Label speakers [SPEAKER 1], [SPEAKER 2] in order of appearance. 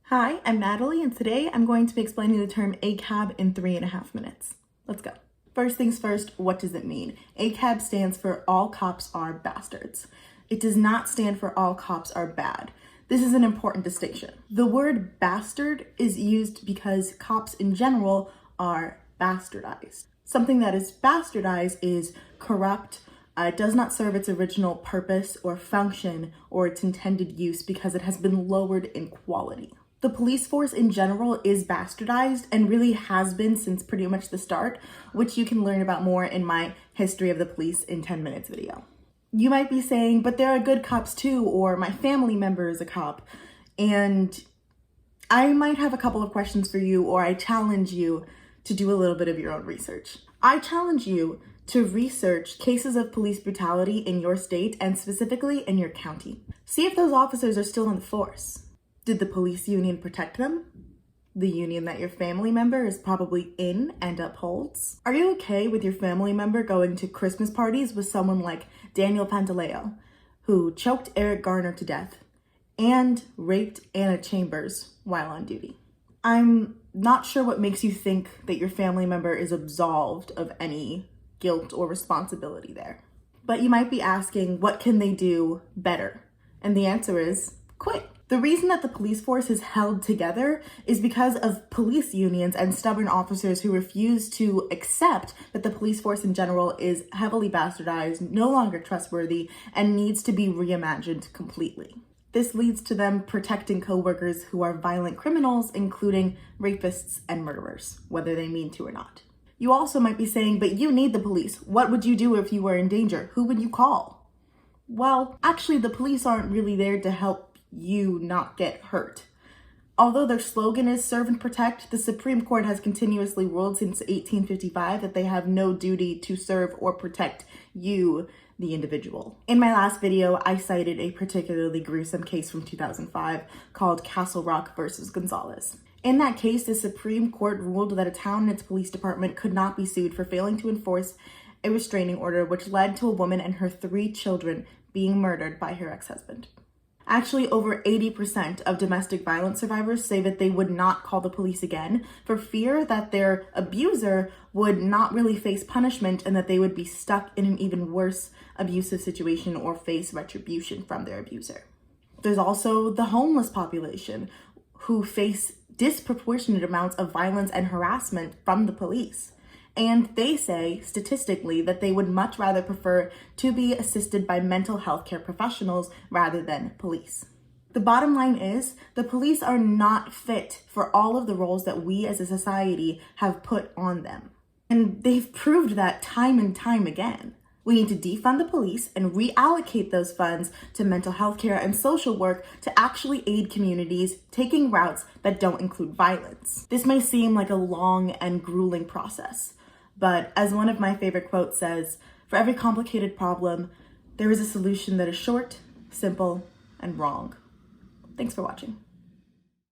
[SPEAKER 1] Hi, I'm Natalie, and today I'm going to be explaining the term ACAB in 3.5 minutes. Let's go. First things first, what does it mean? ACAB stands for All Cops Are Bastards. It does not stand for All Cops Are Bad. This is an important distinction. The word bastard is used because cops in general are bastardized. Something that is bastardized is corrupt. It does not serve its original purpose or function or its intended use because it has been lowered in quality. The police force in general is bastardized and really has been since pretty much the start, which you can learn about more in my History of the Police in 10 Minutes video. You might be saying, but there are good cops too, or my family member is a cop. And I might have a couple of questions for you, or I challenge you to do a little bit of your own research. I challenge you to research cases of police brutality in your state and specifically in your county. See if those officers are still on the force. Did the police union protect them? The union that your family member is probably in and upholds? Are you okay with your family member going to Christmas parties with someone like Daniel Pantaleo, who choked Eric Garner to death and raped Anna Chambers while on duty? I'm not sure what makes you think that your family member is absolved of any guilt or responsibility there. But you might be asking, what can they do better? And the answer is quit. The reason that the police force is held together is because of police unions and stubborn officers who refuse to accept that the police force in general is heavily bastardized, no longer trustworthy, and needs to be reimagined completely. This leads to them protecting coworkers who are violent criminals, including rapists and murderers, whether they mean to or not. You also might be saying, but you need the police. What would you do if you were in danger? Who would you call? Well, actually, the police aren't really there to help you not get hurt. Although their slogan is serve and protect, the Supreme Court has continuously ruled since 1855 that they have no duty to serve or protect you, the individual. In my last video, I cited a particularly gruesome case from 2005 called Castle Rock versus Gonzalez. In that case, the Supreme Court ruled that a town and its police department could not be sued for failing to enforce a restraining order, which led to a woman and her 3 children being murdered by her ex-husband. Actually, over 80% of domestic violence survivors say that they would not call the police again for fear that their abuser would not really face punishment and that they would be stuck in an even worse abusive situation or face retribution from their abuser. There's also the homeless population who face disproportionate amounts of violence and harassment from the police. And they say, statistically, that they would much rather prefer to be assisted by mental health care professionals rather than police. The bottom line is, the police are not fit for all of the roles that we as a society have put on them. And they've proved that time and time again. We need to defund the police and reallocate those funds to mental health care and social work to actually aid communities taking routes that don't include violence. This may seem like a long and grueling process, but as one of my favorite quotes says, for every complicated problem, there is a solution that is short, simple, and wrong. Thanks for watching.